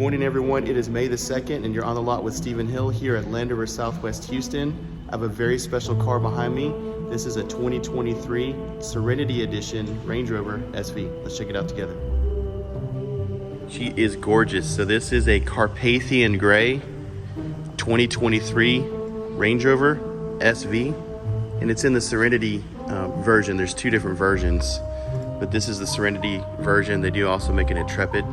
morning, everyone. It is May the 2nd, and you're on the lot with Stephen Hill here at Land Rover Southwest Houston. I have a very special car behind me. This is a 2023 Serenity Edition Range Rover SV. Let's check it out together. She is gorgeous. So this is a Carpathian Grey 2023 Range Rover SV, and it's in the Serenity version. There's two different versions, but this is the Serenity version. They do also make an Intrepid.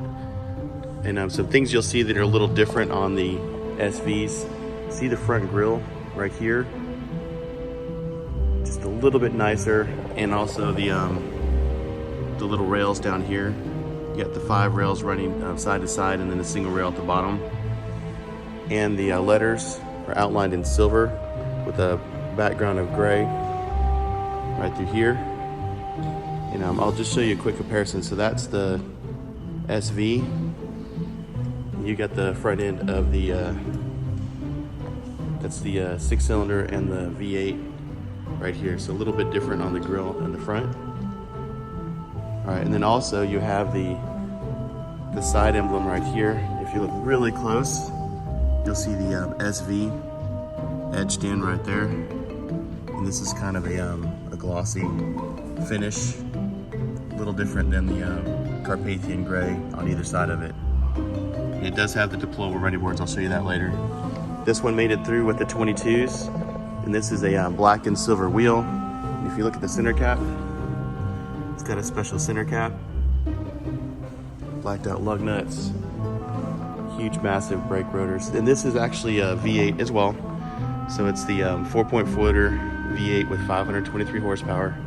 And some things you'll see that are a little different on the SVs. See the front grille right here, just a little bit nicer, and also the little rails down here. You got the 5 rails running side to side, and then a single rail at the bottom. And the letters are outlined in silver with a background of gray right through here. And I'll just show you a quick comparison. So that's the SV. You got the front end of the that's the 6-cylinder and the V8 right here. So a little bit different on the grille and the front. All right, and then also you have the side emblem right here. If you look really close, you'll see the SV etched in right there. And this is kind of a glossy finish, a little different than the Carpathian Grey on either side of it. It does have the deployable running boards. I'll show you that later. This one made it through with the 22s, and this is a black and silver wheel. And if you look at the center cap, it's got a special center cap, blacked out lug nuts, huge massive brake rotors. And this is actually a V8 as well. So it's the 4.4 liter V8 with 523 horsepower.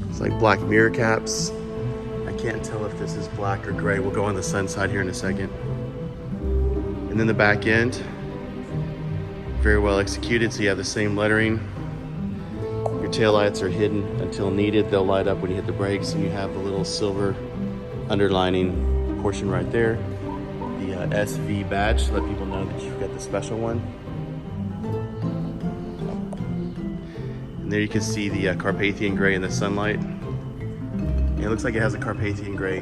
It's like black mirror caps. Can't tell if this is black or gray. We'll go on the sun side here in a second. And then the back end, very well executed. So you have the same lettering. Your taillights are hidden until needed. They'll light up when you hit the brakes, and you have the little silver underlining portion right there. The SV badge to let people know that you've got the special one. And there you can see the Carpathian Grey in the sunlight. It looks like it has a Carpathian Grey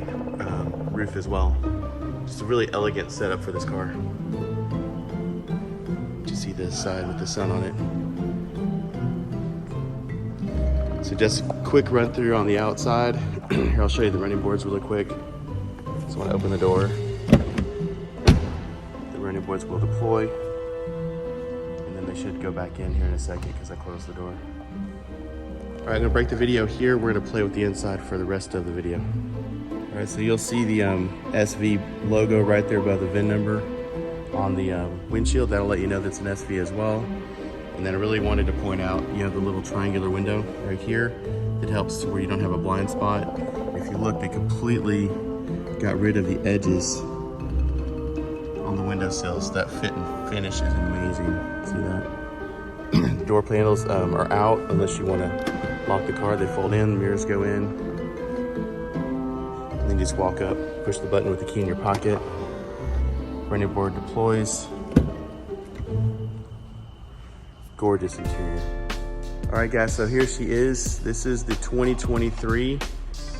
roof as well. Just a really elegant setup for this car. You see this side with the sun on it. So just a quick run through on the outside. Here, I'll show you the running boards really quick. So when I open the door, the running boards will deploy, and then they should go back in here in a second because I closed the door. All right, I'm gonna break the video here. We're gonna play with the inside for the rest of the video. All right, so you'll see the SV logo right there by the VIN number on the windshield. That'll let you know that's an SV as well. And then I really wanted to point out, you have the little triangular window right here. It helps where you don't have a blind spot. If you look, they completely got rid of the edges on the windowsills. That fit and finish is amazing. See that? The door panels are out unless you wanna lock the car. They fold in, mirrors go in, and then you just walk up, push the button with the key in your pocket. Running board deploys. Gorgeous interior. All right, guys, so here she is. This is the 2023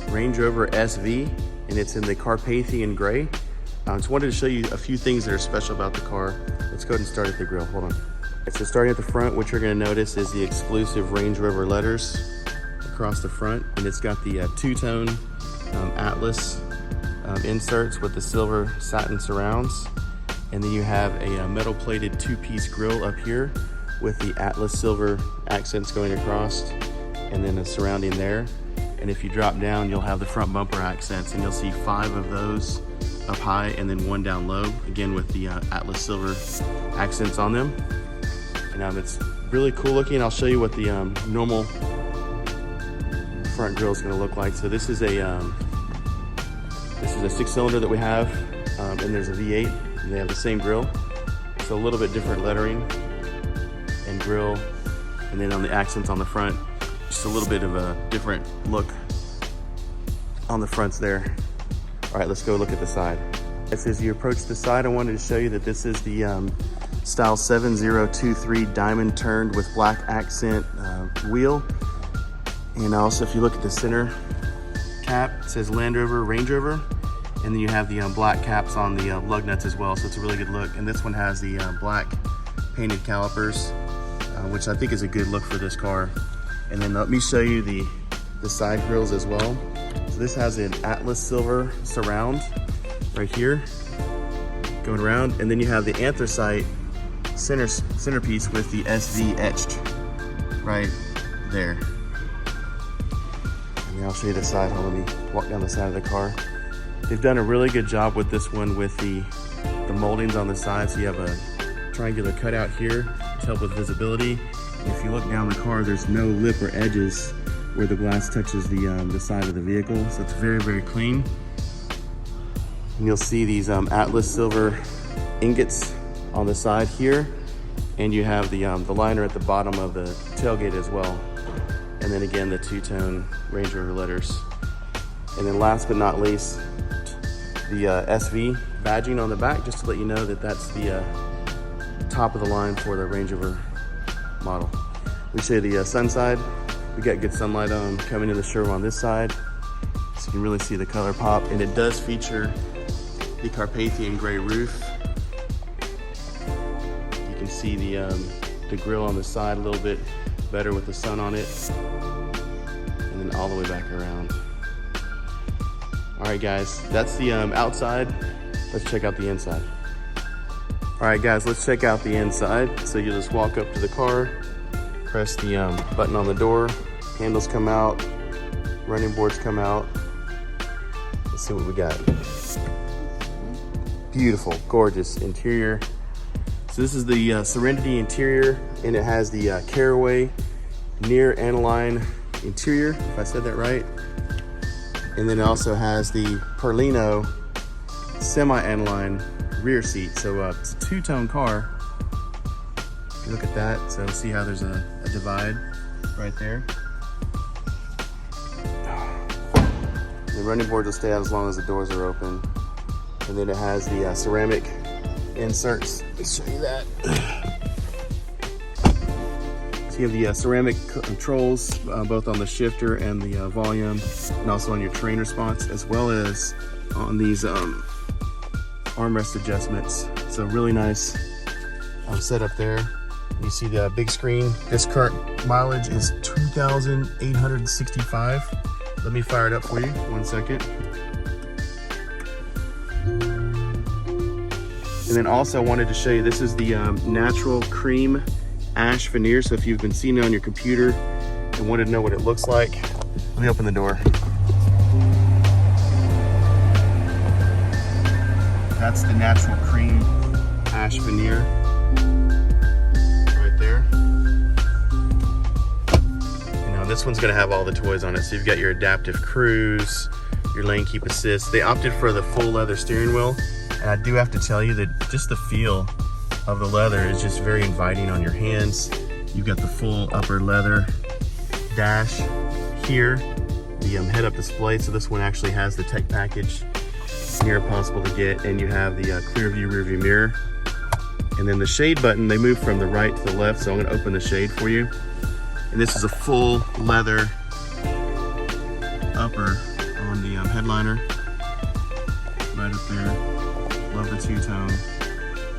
Range Rover SV, and it's in the Carpathian Grey. I just wanted to show you a few things that are special about the car. Let's go ahead and start at the grille. Hold on. So starting at the front, what you're going to notice is the exclusive Range Rover letters across the front, and it's got the two-tone Atlas inserts with the silver satin surrounds, and then you have a metal-plated 2-piece grille up here with the Atlas silver accents going across, and then a surrounding there. And if you drop down, you'll have the front bumper accents, and you'll see 5 of those up high and then 1 down low, again with the Atlas silver accents on them. And it's really cool looking. I'll show you what the normal front grille is going to look like. So this is a 6-cylinder that we have, and there's a V8. And they have the same grille. So a little bit different lettering and grille, and then on the accents on the front, just a little bit of a different look on the fronts there. All right, let's go look at the side. As you approach the side, I wanted to show you that this is the style 7023 diamond turned with black accent wheel. And also, if you look at the center cap, it says Land Rover, Range Rover. And then you have the black caps on the lug nuts as well, so it's a really good look. And this one has the black painted calipers, which I think is a good look for this car. And then let me show you the side grills as well. So this has an Atlas silver surround right here, going around. And then you have the anthracite centerpiece with the SV etched right there. And then I'll show you the side. Hold on, let me walk down the side of the car. They've done a really good job with this one with the moldings on the side. So you have a triangular cutout here to help with visibility. And if you look down the car, there's no lip or edges where the glass touches the side of the vehicle. So it's very, very clean. And you'll see these Atlas silver ingots on the side here. And you have the liner at the bottom of the tailgate as well. And then again, the two-tone Range Rover letters. And then last but not least, the SV badging on the back, just to let you know that that's the top of the line for the Range Rover model. We say the sun side, we got good sunlight on coming in the showroom on this side, so you can really see the color pop. And it does feature the Carpathian Grey roof. You can see the grille on the side a little bit better with the sun on it, and then all the way back around. All right, guys, that's the outside. Let's check out the inside. All right, guys, let's check out the inside. So you just walk up to the car, press the button on the door, handles come out, running boards come out. Let's see what we got. Beautiful, gorgeous interior. So this is the Serenity interior, and it has the Caraway Near Analine interior, if I said that right. And then it also has the Perlino Semi-Analine rear seat. So it's a two-tone car. If you look at that, so see how there's a divide right there. The running boards will stay out as long as the doors are open. And then it has the ceramic inserts. Let's show you that. So you have the ceramic controls, both on the shifter and the volume, and also on your terrain response, as well as on these armrest adjustments. So really nice setup there. You see the big screen. This current mileage is 2,865. Let me fire it up for you, 1 second. And then also I wanted to show you, this is the natural cream ash veneer. So if you've been seeing it on your computer and wanted to know what it looks like, let me open the door. That's the natural cream ash veneer right there. You know, this one's gonna have all the toys on it. So you've got your adaptive cruise, your lane keep assist. They opted for the full leather steering wheel. And I do have to tell you that just the feel of the leather is just very inviting on your hands. You've got the full upper leather dash here, the head-up display. So this one actually has the tech package, near possible to get, and you have the clear view rear view mirror. And then the shade button, they move from the right to the left, so I'm gonna open the shade for you. And this is a full leather upper on the headliner, right up there. Love the two-tone.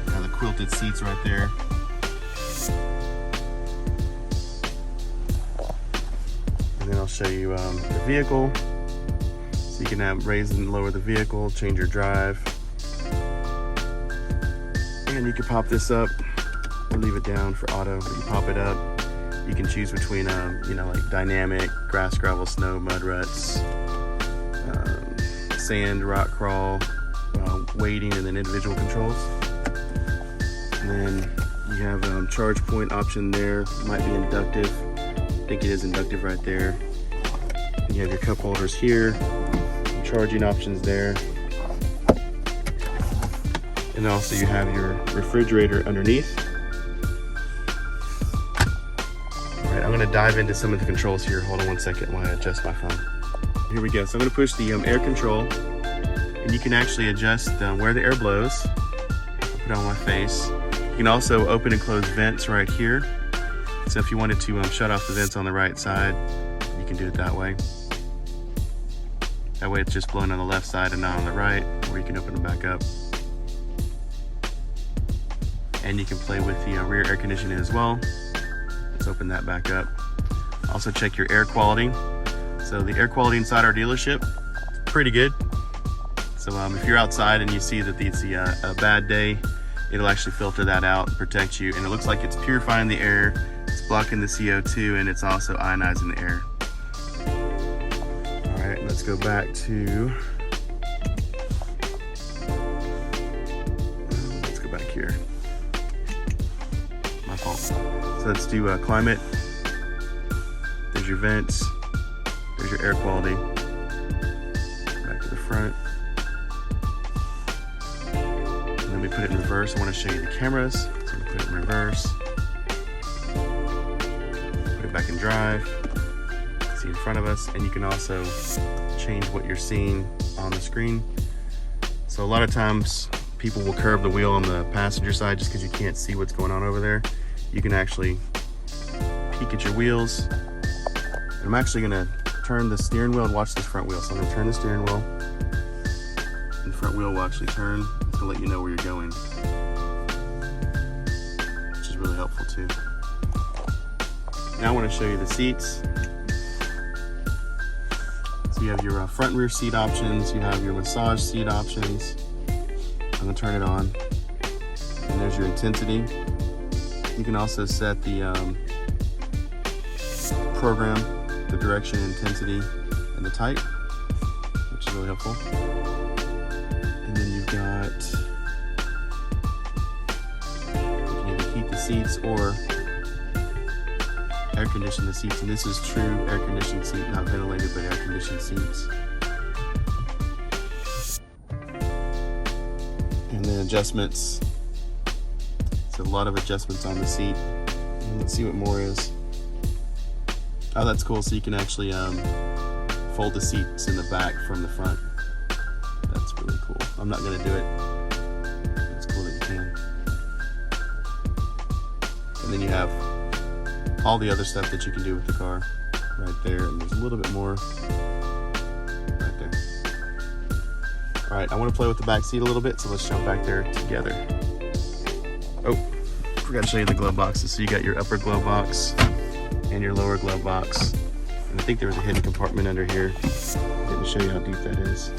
Got the quilted seats right there. And then I'll show you the vehicle. So you can raise and lower the vehicle, change your drive. And you can pop this up or leave it down for auto, but you pop it up. You can choose between, you know, like dynamic, grass, gravel, snow, mud ruts, sand, rock crawl, weighting, and then individual controls. And then you have charge point option there. Might be inductive. I think it is inductive right there. And you have your cup holders here. Charging options there. And also you have your refrigerator underneath. All right, I'm gonna dive into some of the controls here. Hold on 1 second while I adjust my phone. Here we go. So I'm gonna push the air control, and you can actually adjust where the air blows. I'll put it on my face. You can also open and close vents right here. So if you wanted to shut off the vents on the right side, you can do it that way. That way it's just blowing on the left side and not on the right, or you can open them back up. And you can play with the rear air conditioning as well. Let's open that back up. Also check your air quality. So the air quality inside our dealership, pretty good. So if you're outside and you see that it's a bad day, it'll actually filter that out and protect you. And it looks like it's purifying the air, it's blocking the CO2, and it's also ionizing the air. All right, let's go back to, let's go back here. My fault. So let's do climate. There's your vents. There's your air quality. Back to the front. And then we put it in reverse. I want to show you the cameras. So we put it in reverse. Put it back in drive. See in front of us. And you can also change what you're seeing on the screen. So a lot of times people will curve the wheel on the passenger side just because you can't see what's going on over there. You can actually peek at your wheels. And I'm actually gonna turn the steering wheel and watch this front wheel. So I'm gonna turn the steering wheel, and the front wheel will actually turn to let you know where you're going, which is really helpful too. Now I wanna show you the seats. So you have your front and rear seat options, you have your massage seat options. I'm gonna turn it on, and there's your intensity. You can also set the program, the direction, intensity, and the type, which is really helpful. And then you've got, you can either heat the seats or air condition the seats. And this is true air conditioned seat, not ventilated, but air conditioned seats. And then adjustments. So a lot of adjustments on the seat. And let's see what more is. Oh, that's cool. So you can actually fold the seats in the back from the front. That's really cool. I'm not gonna do it. It's cool that you can. And then you have all the other stuff that you can do with the car right there. And there's a little bit more right there. All right, I want to play with the back seat a little bit, so let's jump back there together. Oh, forgot to show you the glove boxes. So you got your upper glove box and your lower glove box. And I think there was a hidden compartment under here. Didn't show you how deep that is.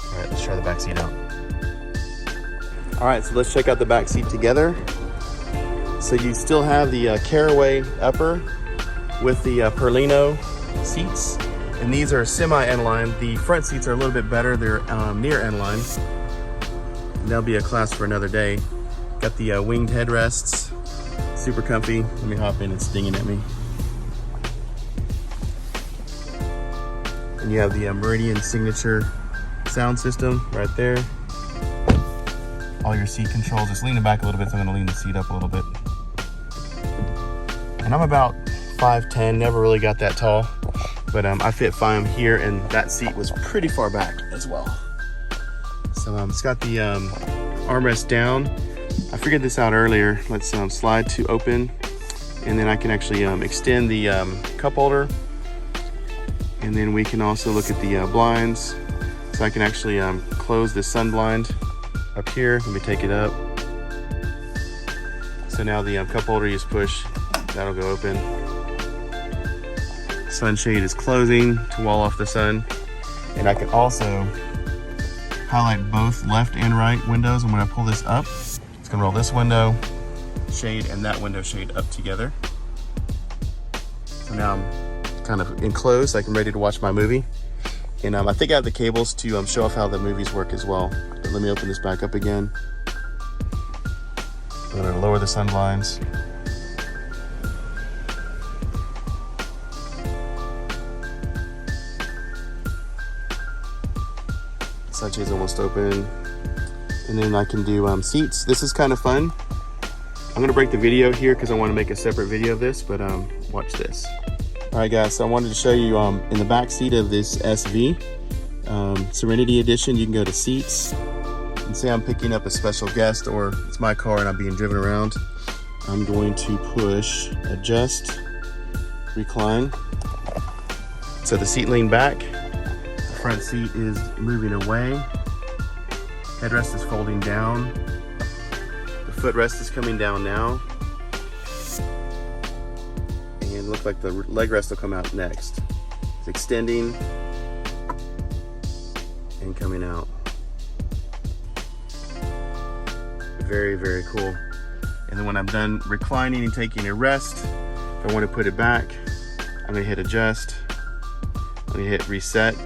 All right, let's try the back seat out. All right, so let's check out the back seat together. So you still have the Caraway upper with the Perlino seats. And these are semi-aniline. The front seats are a little bit better. They're near aniline. And that'll be a class for another day. Got the winged headrests. Super comfy. Let me hop in, it's dinging at me. And you have the Meridian signature sound system right there. All your seat controls. Just leaning back a little bit, so I'm gonna lean the seat up a little bit. And I'm about 5'10", never really got that tall, but I fit fine here, and that seat was pretty far back as well. So it's got the armrest down. I figured this out earlier. Let's slide to open, and then I can actually extend the cup holder, and then we can also look at the blinds. So I can actually close the sun blind up here. Let me take it up. So now the cup holder, you just push, that'll go open. Sunshade is closing to wall off the sun, and I can also highlight both left and right windows. And when I pull this up, it's gonna roll this window shade and that window shade up together. So now I'm kind of enclosed, like I'm ready to watch my movie. And I think I have the cables to show off how the movies work as well. But let me open this back up again. I'm gonna lower the sun blinds. Sunshade is almost open. And then I can do seats. This is kind of fun. I'm gonna break the video here because I want to make a separate video of this, but watch this. All right, guys, so I wanted to show you in the back seat of this SV, Serenity Edition, you can go to seats and say I'm picking up a special guest, or it's my car and I'm being driven around. I'm going to push adjust, recline, So the seat leaned back, the front seat is moving away, headrest is folding down, the footrest is coming down now, and look like the leg rest will come out next. It's extending and coming out. Very, very cool. And then when I'm done reclining and taking a rest, if I want to put it back, I'm gonna hit adjust. I'm gonna hit reset.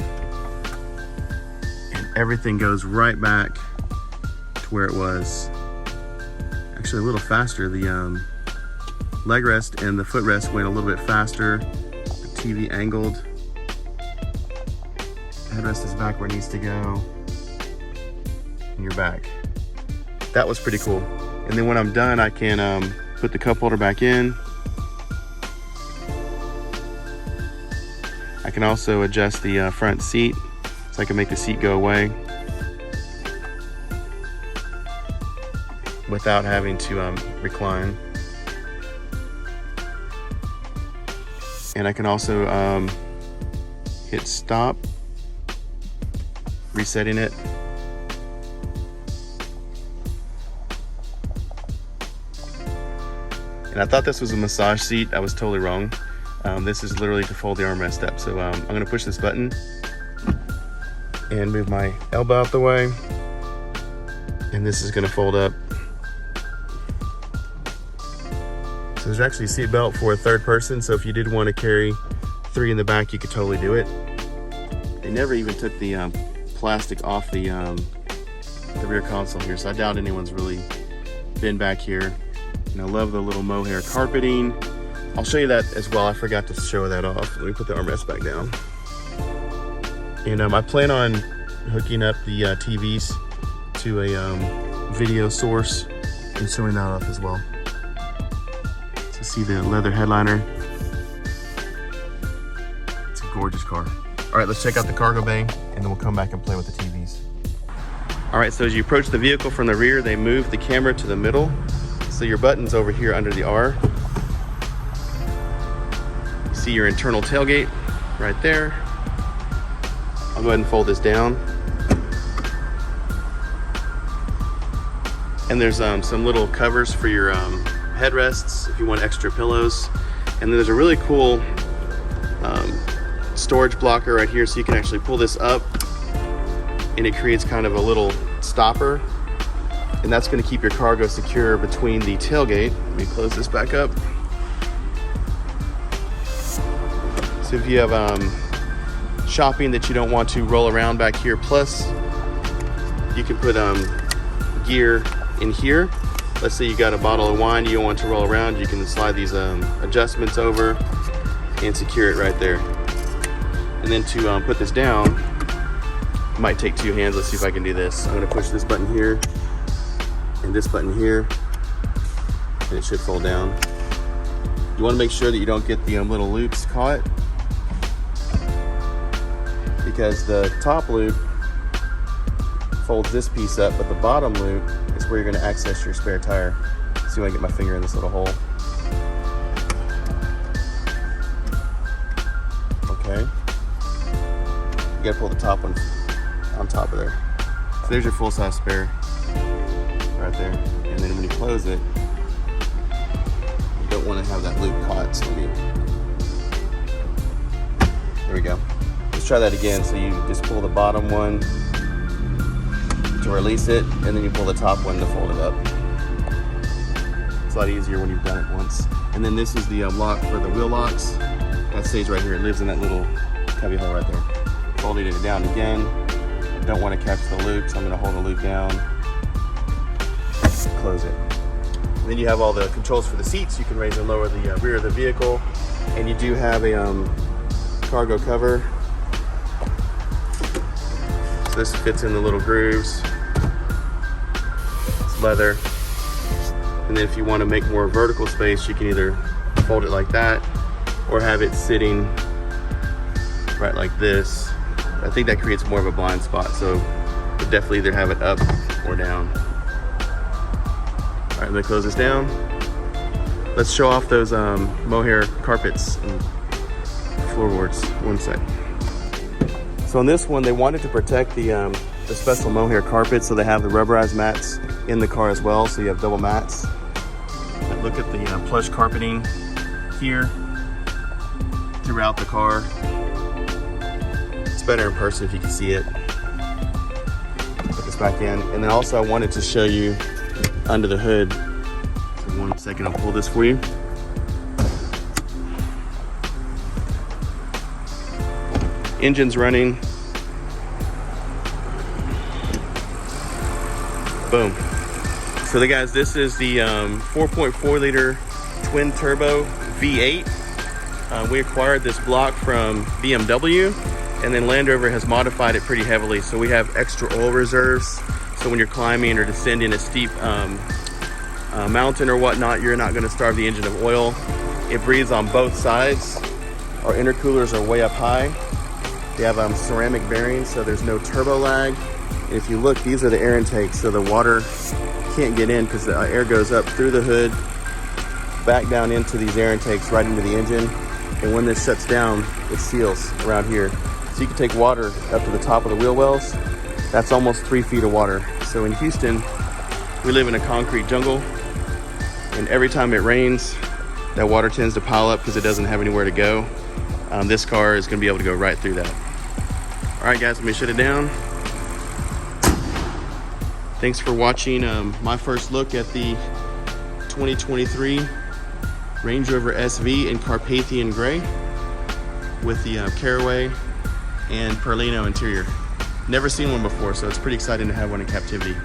And everything goes right back to where it was. Actually a little faster. The leg rest and the footrest went a little bit faster. The TV angled. Headrest is back where it needs to go. And you're back. That was pretty cool. And then when I'm done, I can put the cup holder back in. I can also adjust the front seat so I can make the seat go away without having to recline. And I can also hit stop, resetting it. And I thought this was a massage seat. I was totally wrong. This is literally to fold the armrest up. So I'm gonna push this button and move my elbow out the way. And this is gonna fold up. So there's actually a seat belt for a third person. So if you did want to carry 3 in the back, you could totally do it. They never even took the plastic off the rear console here. So I doubt anyone's really been back here. And I love the little mohair carpeting. I'll show you that as well. I forgot to show that off. Let me put the armrest back down. And I plan on hooking up the TVs to a video source and showing that off as well. So see the leather headliner. It's a gorgeous car. All right, let's check out the cargo bay and then we'll come back and play with the TVs. All right, so as you approach the vehicle from the rear, they move the camera to the middle. So your button's over here under the R. You see your internal tailgate right there. I'll go ahead and fold this down. And there's some little covers for your headrests if you want extra pillows. And then there's a really cool storage blocker right here, so you can actually pull this up and it creates kind of a little stopper. And that's going to keep your cargo secure between the tailgate. Let me close this back up. So if you have shopping that you don't want to roll around back here, plus you can put gear in here. Let's say you got a bottle of wine you don't want to roll around, you can slide these adjustments over and secure it right there. And then to put this down, it might take 2 hands. Let's see if I can do this. I'm going to push this button here and this button here, and it should fold down. You want to make sure that you don't get the little loops caught, because the top loop folds this piece up, but the bottom loop is where you're going to access your spare tire. See if I can get my finger in this little hole. Okay. You gotta pull the top one on top of there. So there's your full-size spare. Right there. And then when you close it, you don't want to have that loop caught. So there we go. Let's try that again. So you just pull the bottom one to release it, and then you pull the top one to fold it up. It's a lot easier when you've done it once. And then this is the lock for the wheel locks. That stays right here. It lives in that little cubby hole right there. Folding it down again. I don't want to catch the loop, so I'm going to hold the loop down. Close it. And then you have all the controls for the seats. You can raise and lower the rear of the vehicle, and you do have a cargo cover. So this fits in the little grooves. It's leather. And then if you want to make more vertical space, you can either fold it like that or have it sitting right like this. I think that creates more of a blind spot, so you definitely either have it up or down. All right, I'm gonna close this down. Let's show off those mohair carpets. floorboards. One sec. So on this one, they wanted to protect the special mohair carpet, so they have the rubberized mats in the car as well, so you have double mats. And look at the plush carpeting here throughout the car. It's better in person if you can see it. Put this back in. And then also I wanted to show you under the hood. So 1 second, I'll pull this for you. Engine's running. Boom. So the guys, this is the 4.4 liter twin turbo V8. We acquired this block from BMW, and then Land Rover has modified it pretty heavily. So we have extra oil reserves. So when you're climbing or descending a steep mountain or whatnot, you're not gonna starve the engine of oil. It breathes on both sides. Our intercoolers are way up high. They have ceramic bearings, so there's no turbo lag. And if you look, these are the air intakes, so the water can't get in because the air goes up through the hood, back down into these air intakes, right into the engine. And when this shuts down, it seals around here. So you can take water up to the top of the wheel wells. That's almost 3 feet of water. So in Houston, we live in a concrete jungle, and every time it rains, that water tends to pile up because it doesn't have anywhere to go. This car is gonna be able to go right through that. All right guys, let me shut it down. Thanks for watching my first look at the 2023 Range Rover SV in Carpathian Grey with the Caraway and Perlino interior. Never seen one before, so it's pretty exciting to have one in captivity.